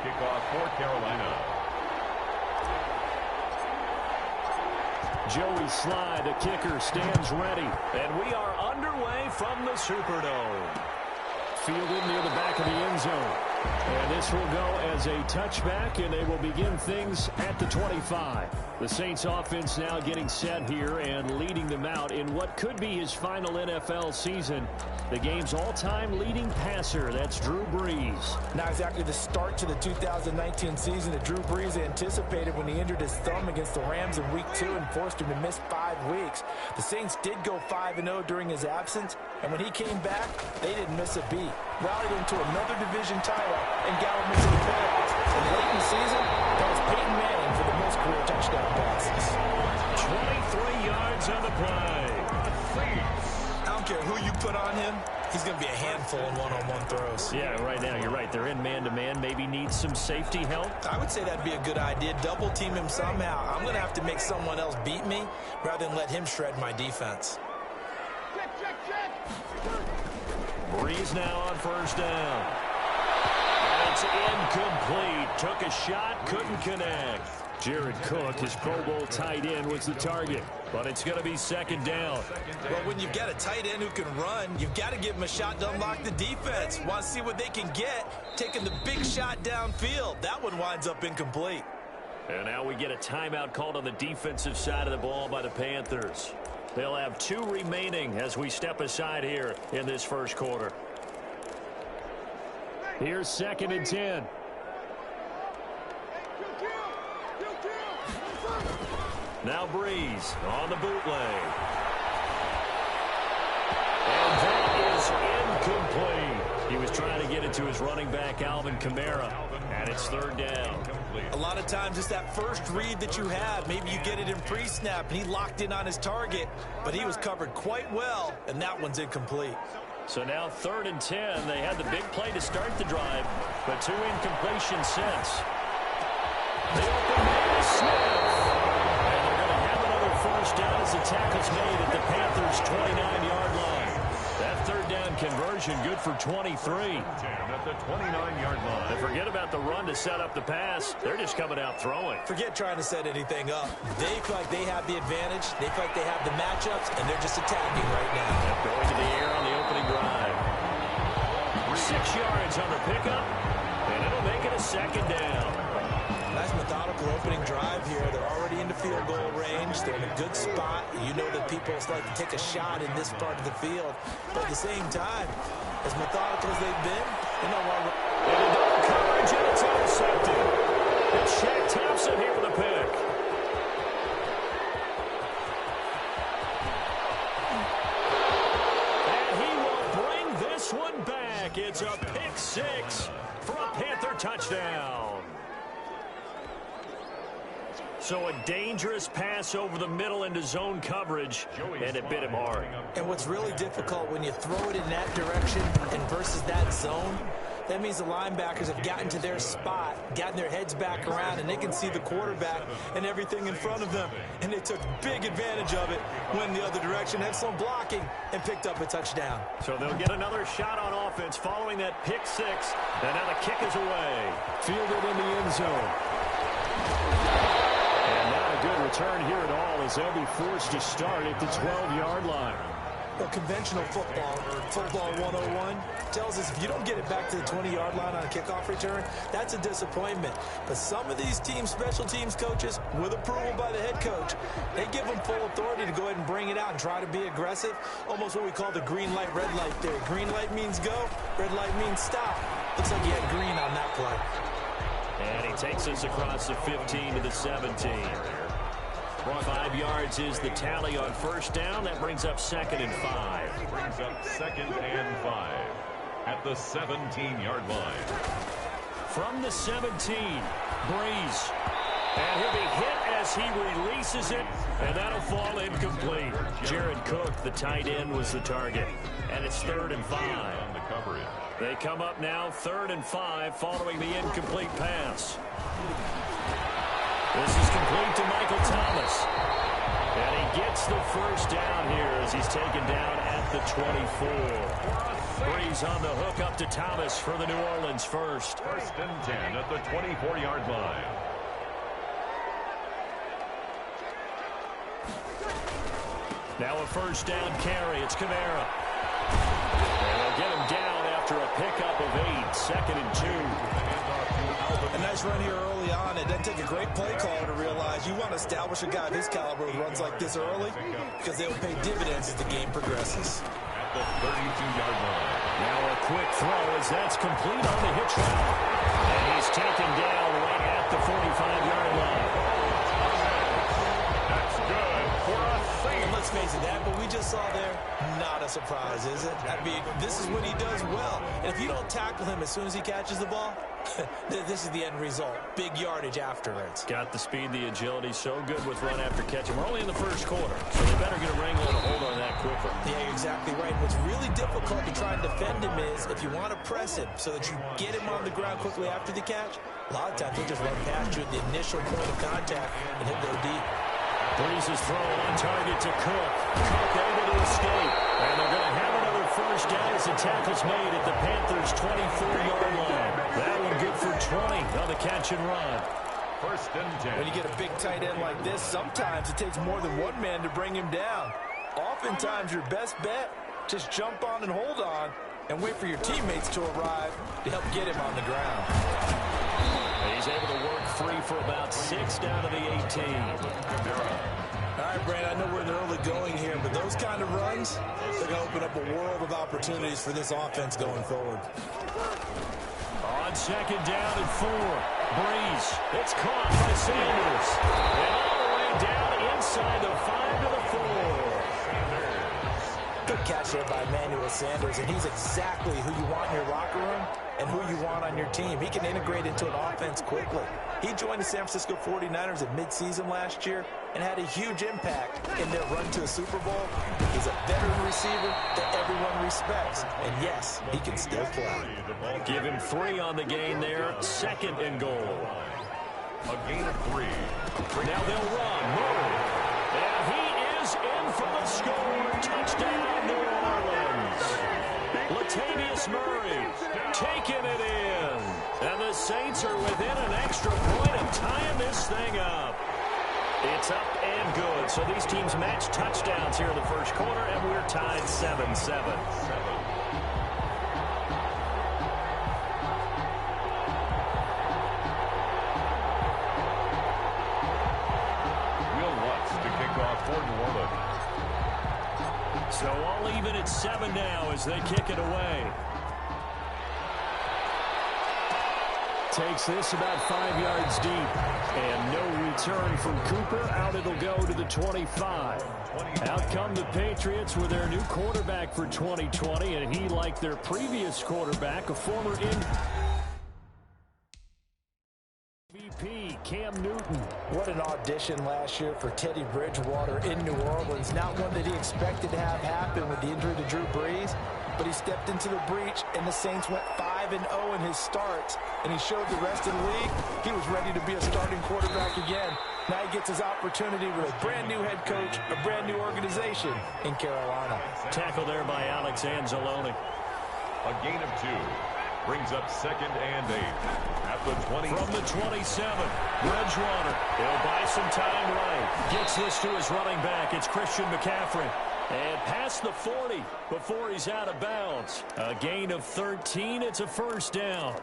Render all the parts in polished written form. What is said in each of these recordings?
kickoff for Carolina. Joey Sly, the kicker, stands ready. And we are underway from the Superdome. Fielded near the back of the end zone. And this will go as a touchback, and they will begin things at the 25. The Saints offense now getting set here and leading them out in what could be his final NFL season. The game's all-time leading passer, that's Drew Brees. Not exactly the start to the 2019 season that Drew Brees anticipated when he injured his thumb against the Rams in Week 2 and forced him to miss 5 weeks. The Saints did go 5-0 during his absence, and when he came back, they didn't miss a beat. Rallied into another division title and galloped into the playoffs. And late in the season, that was Peyton Manning for the most career touchdown passes. 23 yards on the play. I don't care who you put on him, he's going to be a handful in one-on-one throws. Yeah, right now, you're right. They're in man-to-man. Maybe needs some safety help. I would say that'd be a good idea. Double team him somehow. I'm going to have to make someone else beat me rather than let him shred my defense. Brees now on first down. And it's incomplete. Took a shot, couldn't connect. Jared Cook, his Pro Bowl tight end, was the target. But it's going to be second down. Well, when you've got a tight end who can run, you've got to give him a shot to unlock the defense. Want to see what they can get, taking the big shot downfield. That one winds up incomplete. And now we get a timeout called on the defensive side of the ball by the Panthers. They'll have 2 remaining as we step aside here in this first quarter. Here's 2nd and 10. Now Brees on the bootleg. And that is incomplete. He was trying to get it to his running back, Alvin Kamara. And it's 3rd down. A lot of times it's that first read that you have. Maybe you get it in pre-snap, and he locked in on his target, but he was covered quite well, and that one's incomplete. So now 3rd and 10. They had the big play to start the drive, but 2 incompletions since. The open man is Smith. And they're going to have another first down as the tackle's made at the Panthers' 29-yard line. That 3rd down conversion good for 23. At the 29-yard line. And forget about the run to set up the pass. They're just coming out throwing. Forget trying to set anything up. They feel like they have the advantage. They feel like they have the matchups, and they're just attacking right now. Going to the air on the opening drive. 6 yards on the pickup, and it'll make it a 2nd down. Nice methodical opening drive here. They're already into field goal range. They're in a good spot. You know that people like to take a shot in this part of the field. But at the same time, as methodical as they've been, they know why. And a double coverage, and it's intercepted. It's Shaq Thompson here with a pick. And he will bring this one back. It's a pick 6 for a Panther touchdown. So a dangerous pass over the middle into zone coverage, and it bit him hard. And what's really difficult when you throw it in that direction and versus that zone, that means the linebackers have gotten to their spot, gotten their heads back around, and they can see the quarterback and everything in front of them. And they took big advantage of it, went the other direction, had some blocking, and picked up a touchdown. So they'll get another shot on offense following that pick 6, and now the kick is away. Fielded in the end zone. And not a good return here at all as they'll be forced to start at the 12-yard line. Well, conventional football 101, tells us if you don't get it back to the 20-yard line on a kickoff return, that's a disappointment. But some of these teams, special teams coaches, with approval by the head coach, they give them full authority to go ahead and bring it out and try to be aggressive, almost what we call the green light, red light theory. Green light means go, red light means stop. Looks like he had green on that play. And he takes us across the 15 to the 17. 5 yards is the tally on first down. That brings up 2nd and 5. Brings up 2nd and 5 at the 17-yard line. From the 17, Brees. And he'll be hit as he releases it, and that'll fall incomplete. Jared Cook, the tight end, was the target. And it's 3rd and 5. On the coverage. They come up now 3rd and 5 following the incomplete pass. This is complete to Michael Thomas. And he gets the first down here as he's taken down at at the 24. Breeze on the hook up to Thomas for the New Orleans first. First and 10 at the 24-yard line. Now a first down carry. It's Kamara. And they'll get him down after a pickup of 8. Second and 2. A nice run here early on. It doesn't take a great play caller to realize you want to establish a guy of his caliber who runs like this early because they'll pay dividends as the game progresses. At the 32-yard line. Now a quick throw as that's complete on the hitch route. And he's taken down right at the 45-yard line. That's good for a save. And let's face it, that what we just saw there, not a surprise, is it? I mean, this is what he does well. And if you don't tackle him as soon as he catches the ball, this is the end result. Big yardage afterwards. Got the speed, the agility, so good with run after catch. We're only in the first quarter, so they better get a wrangle and a hold on that quicker. Yeah, you're exactly right. What's really difficult to try and defend him is if you want to press him so that you get him on the ground quickly after the catch, a lot of times he'll just run past you at the initial point of contact and he'll go deep. Breeze's throw on target to Cook. Cook able to escape. And they're going to have another first down as the tackle's made at the Panthers' 24-yard line. That one good for 20 on the catch and run. First and 10. When you get a big tight end like this, sometimes it takes more than one man to bring him down. Oftentimes your best bet, just jump on and hold on and wait for your teammates to arrive to help get him on the ground. And he's able to work free for about 6 down to the 18. All right, Brandon, I know we're in the early going here, but those kind of runs, they're going to open up a world of opportunities for this offense going forward. On second down and 4. Breeze. It's caught by Sanders. And all the way down inside the 5 to the 4. Good catch there by Emmanuel Sanders, and he's exactly who you want in your locker room and who you want on your team. He can integrate into an offense quickly. He joined the San Francisco 49ers at midseason last year and had a huge impact in their run to a Super Bowl. He's a veteran receiver that everyone respects. And yes, he can still play. Give him 3 on the gain there. Second and goal. A gain of 3. Now they'll run. Murray. And he is in for the score. Touchdown, New Orleans. Latavius Murray taking it in. And the Saints are within an extra point of tying this thing up. It's up and good. So these teams match touchdowns here in the first quarter, and we're tied 7-7. For New Orleans. So all even at 7 now as they kick it away. Takes this about 5 yards deep. And no return from Cooper. Out it'll go to the 25. Out come the Patriots with their new quarterback for 2020. And he, like their previous quarterback, a former MVP, Cam Newton. What an audition last year for Teddy Bridgewater in New Orleans. Not one that he expected to have happen with the injury to Drew Brees, but he stepped into the breach, and the Saints went 5-0 in his starts, and he showed the rest of the league he was ready to be a starting quarterback again. Now he gets his opportunity with a brand-new head coach, a brand-new organization in Carolina. Tackle there by Alex Anzalone. A gain of 2. Brings up second and 8 at the 20. From the 27, Bridgewater. He'll buy some time right. Gets this to his running back. It's Christian McCaffrey. And past the 40 before he's out of bounds. A gain of 13. It's a first down.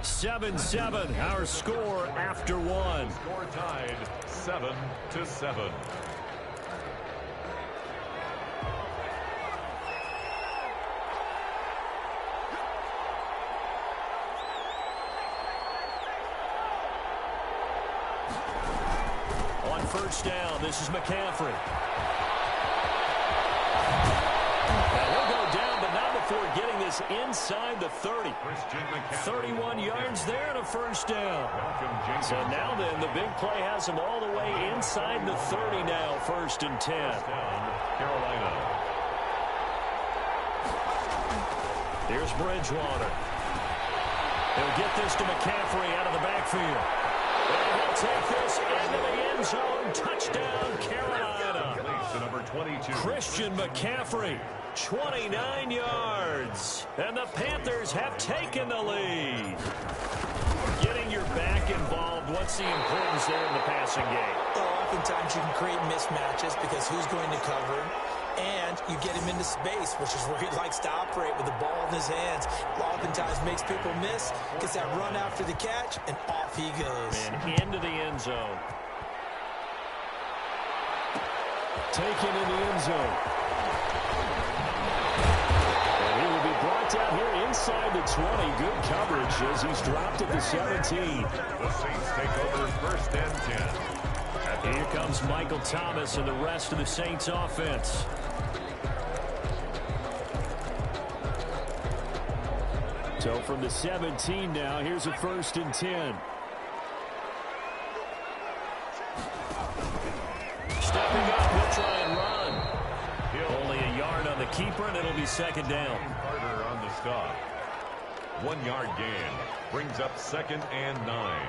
(7-7) our score after 1. Score tied 7-7. First down. This is McCaffrey. And he'll go down, but not before getting this inside the 30. 31 yards there and a first down. So now then, the big play has him all the way inside the 30 now, 1st and 10. Carolina. Here's Bridgewater. He'll get this to McCaffrey out of the backfield. And he'll take this into the end zone. Touchdown, Carolina. To number 22. Christian McCaffrey, 29 yards. And the Panthers have taken the lead. Getting your back involved, what's the importance there in the passing game? Well, oftentimes you can create mismatches because who's going to cover him? And you get him into space, which is where he likes to operate with the ball in his hands. Oftentimes makes people miss, gets that run after the catch, and off he goes. And into the end zone. Taken in the end zone. And he will be brought down here inside the 20. Good coverage as he's dropped at the 17. The Saints take over first and 10. Here comes Michael Thomas and the rest of the Saints offense. So from the 17 now, here's a first and 10. Stepping up, he'll try and run. Only a yard on the keeper, and it'll be second down. Carter on the stop. 1 yard gain. Brings up second and 9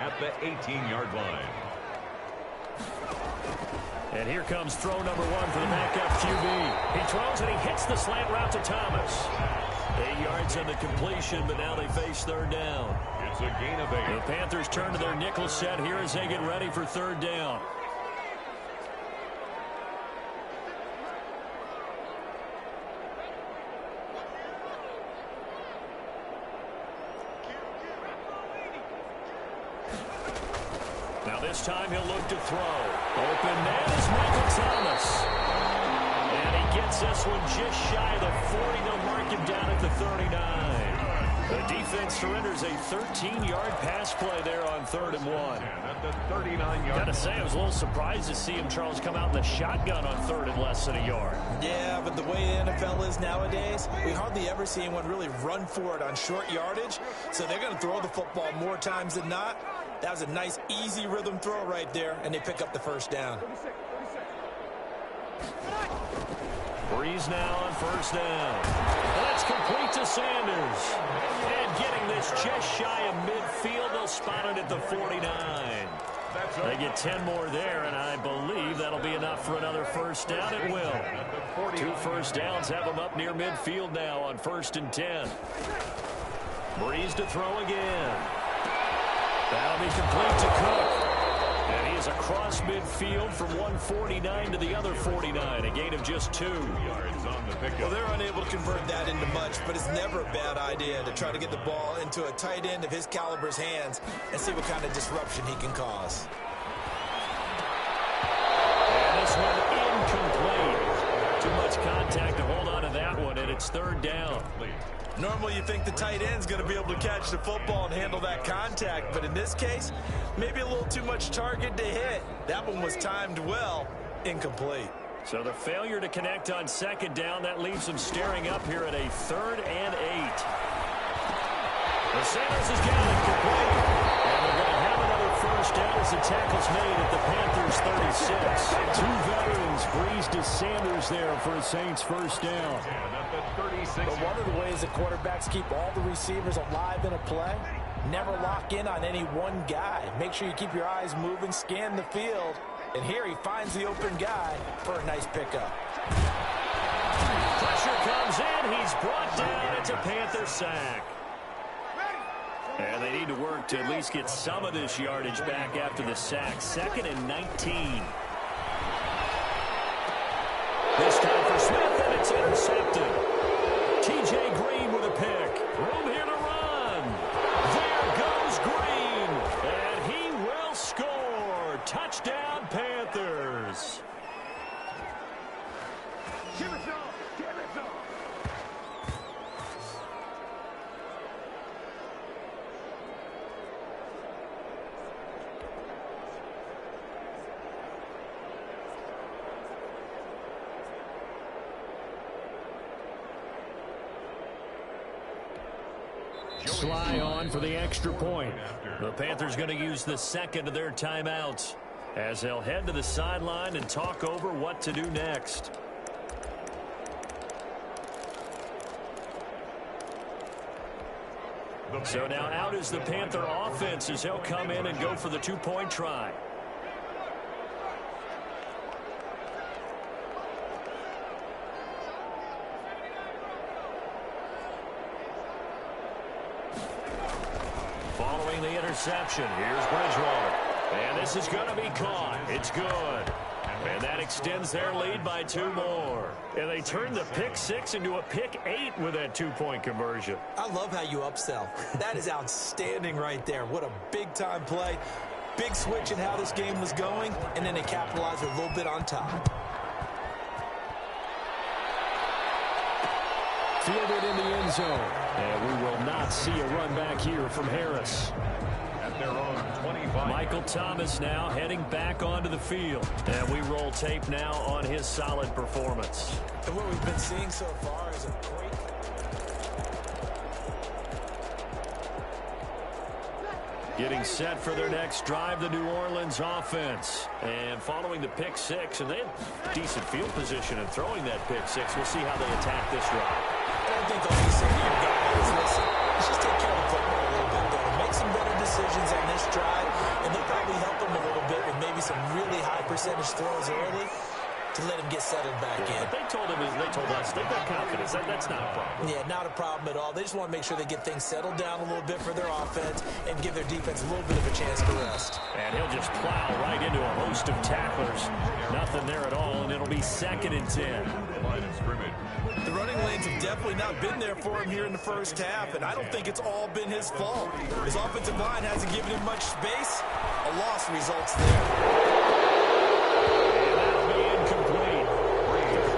at the 18-yard line. And here comes throw number 1 for the backup QB. He throws and he hits the slant route to Thomas. 8 yards on the completion, but now they face third down. It's a gain of 8. The Panthers turn to their nickel set here as they get ready for third down. Now this time he'll look to throw. Open man is Michael Thomas. And he gets this one just shy of the 40. They'll mark him down at the 39. The defense surrenders a 13-yard pass play there on 3rd and 1. At the 39-yard. Gotta say, I was a little surprised to see him, Charles, come out in the shotgun on 3rd and less than a yard. Yeah, but the way the NFL is nowadays, we hardly ever see anyone really run for it on short yardage. So they're going to throw the football more times than not. That was a nice, easy rhythm throw right there, and they pick up the first down. Breeze now on first down. That's complete to Sanders. And getting this just shy of midfield, they'll spot it at the 49. They get 10 more there, and I believe that'll be enough for another first down. It will. 2 first downs have them up near midfield now on 1st and 10. Breeze to throw again. That'll be complete to Cook. And he is across midfield from 149 to the other 49. A gain of just 2 yards on the pickup. Well, they're unable to convert that into much, but it's never a bad idea to try to get the ball into a tight end of his caliber's hands and see what kind of disruption he can cause. And this one incomplete. Too much contact to hold on to that one, and it's 3rd down. Normally you think the tight end's going to be able to catch the football and handle that contact, but in this case, maybe a little too much target to hit. That one was timed well, incomplete. So the failure to connect on 2nd down, that leaves them staring up here at a 3rd and 8. The Sanders has got it complete. And they're going to have another first down as the tackle's made at the Panthers 36. 2 veterans, Breeze to Sanders there for a Saints first down. But one of the ways that quarterbacks keep all the receivers alive in a play, never lock in on any one guy. Make sure you keep your eyes moving, scan the field. And here he finds the open guy for a nice pickup. Pressure comes in. He's brought down. It's a Panther sack. And they need to work to at least get some of this yardage back after the sack. 2nd and 19. This time for Smith, and it's intercepted. T.J. Green with a pick. Room here to run. There goes Green. And he will score. Touchdown, Panthers. Give it up. Give it up. Sly on for the extra point. The Panthers going to use the 2nd of their timeouts as they'll head to the sideline and talk over what to do next. So now out is the Panther offense as he'll come in and go for the two-point try. Following the interception, here's Bridgewater. And this is going to be caught. It's good. And that extends their lead by 2 more. And they turn the pick 6 into a pick 8 with that two-point conversion. I love how you upsell. That is outstanding right there. What a big-time play. Big switch in how this game was going, and then they capitalized a little bit on top. Fielded in the end zone. And we will not see a run back here from Harris. At their own 25. Michael Thomas now heading back onto the field. And we roll tape now on his solid performance. And what we've been seeing so far is a great... Getting set for their next drive, the New Orleans offense. And following the pick 6, and they have decent field position in throwing that pick 6. We'll see how they attack this drive. I think all he's saying to your guys, listen, let's just take care of the football a little bit better. Make some better decisions on this drive, and they'll probably help him a little bit with maybe some really high percentage throws early to let him get settled back in. They told us they've got confidence. That's not a problem. Yeah, not a problem at all. They just want to make sure they get things settled down a little bit for their offense and give their defense a little bit of a chance to rest. And he'll just plow right into a host of tacklers. Nothing there at all, and it'll be 2nd and 10. Line of scrimmage. The running lanes have definitely not been there for him here in the first half, and I don't think it's all been his fault. His offensive line hasn't given him much space. A loss results there. And that'll be incomplete.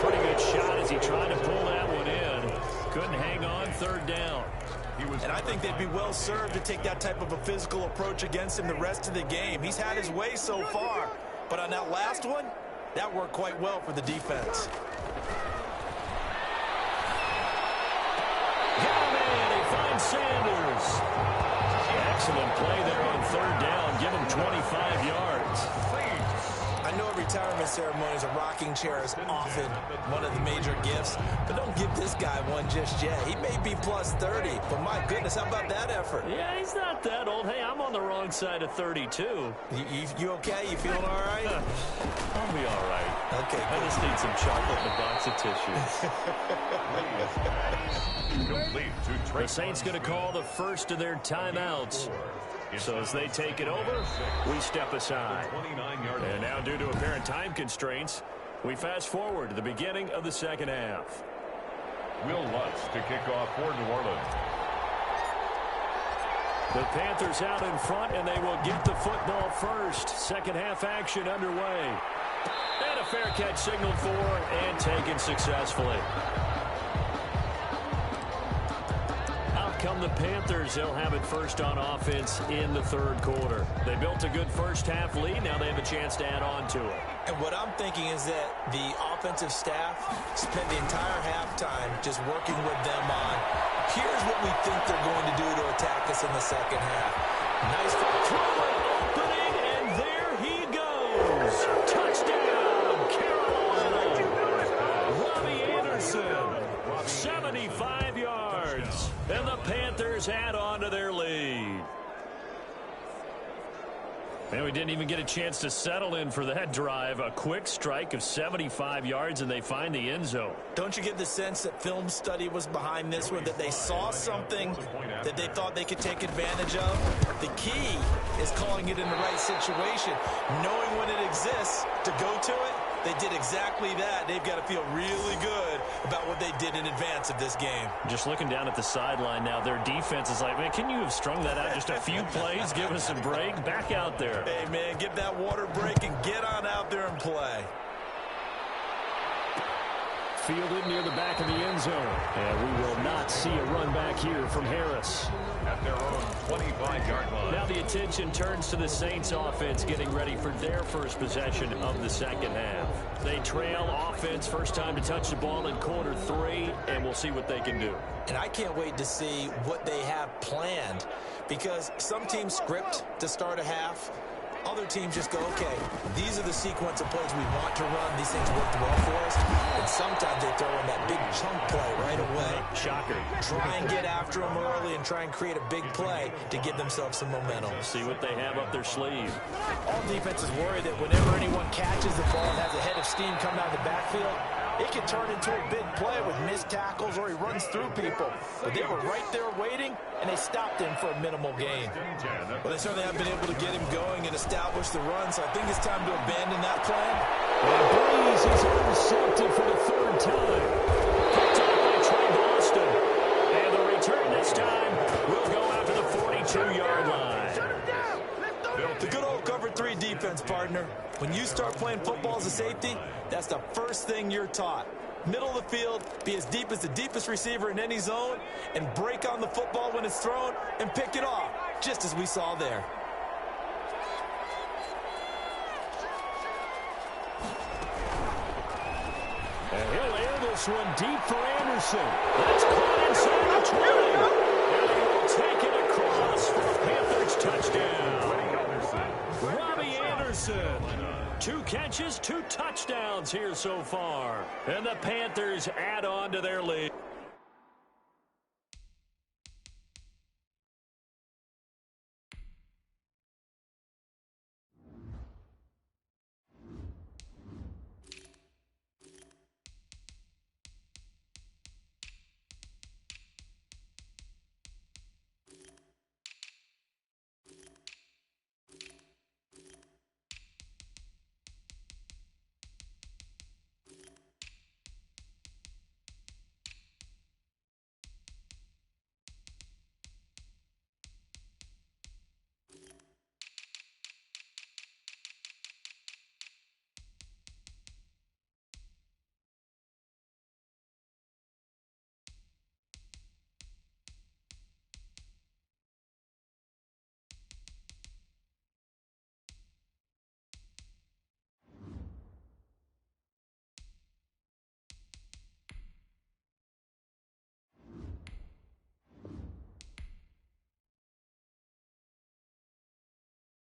Pretty good shot as he tried to pull that one in. Couldn't hang on, 3rd down. And I think they'd be well served to take that type of a physical approach against him the rest of the game. He's had his way so far, but on that last one, that worked quite well for the defense. Sanders. Excellent play there on 3rd down. Give him 25 yards. I know a retirement ceremony is a rocking chair is often one of the major gifts, but don't give this guy one just yet. He may be plus 30, but my goodness, how about that effort? Yeah, he's not that old. Hey, I'm on the wrong side of 32. You okay? You feeling all right? I'll be all right. Okay, I just need some chocolate and a box of tissues. Complete to The Saints going to call the first of their timeouts. So as they take it over, we step aside. And now due to apparent time constraints, we fast forward to the beginning of the 2nd half. Will Lutz to kick off for New Orleans. The Panthers out in front, and they will get the football first. 2nd half action underway. And a fair catch signaled for and taken successfully. Come the Panthers, they'll have it first on offense in the 3rd quarter. They built a good first half lead. Now they have a chance to add on to it. And what I'm thinking is that the offensive staff spent the entire halftime just working with them on, here's what we think they're going to do to attack us in the 2nd half. Nice throwing opening, and there he goes. Touchdown, Carolina. Robbie Anderson, 75 yards. And the Panthers add on to their lead. And we didn't even get a chance to settle in for that drive. A quick strike of 75 yards, and they find the end zone. Don't you get the sense that film study was behind this one, that they saw something that they thought they could take advantage of? The key is calling it in the right situation, knowing when it exists to go to it. They did exactly that. They've got to feel really good about what they did in advance of this game. Just looking down at the sideline now, their defense is like, man, can you have strung that out just a few plays? Give us a break. Back out there. Hey, man, get that water break and get on out there and play. Fielded near the back of the end zone. And we will not see a run back here from Harris. At their own 25-yard line. Now the attention turns to the Saints offense getting ready for their first possession of the 2nd half. They trail offense, first time to touch the ball in quarter 3, and we'll see what they can do. And I can't wait to see what they have planned, because some teams script to start a half. Other teams just go, okay, these are the sequence of plays we want to run. These things worked well for us. And sometimes they throw in that big chunk play right away. Shocker. Try and get after them early and try and create a big play to give themselves some momentum. See what they have up their sleeve. All defenses worry that whenever anyone catches the ball and has a head of steam coming out of the backfield, it can turn into a big play with missed tackles or he runs through people. But they were right there waiting, and they stopped him for a minimal gain. Well, they certainly have been able to get him going and establish the run, so I think it's time to abandon that plan. And Breeze is intercepted for the third time. Picked up by Trey Boston. And the return this time will go after the 42-yard line. The good old cover 3 defense, partner. When you start playing football as a safety, that's the first thing you're taught. Middle of the field, be as deep as the deepest receiver in any zone, and break on the football when it's thrown and pick it off, just as we saw there. And he'll air this one deep for Anderson. That's caught inside the 20. And he will take it across for a Panthers touchdown. Robbie Anderson. 2 catches, 2 touchdowns here so far. And the Panthers add on to their lead.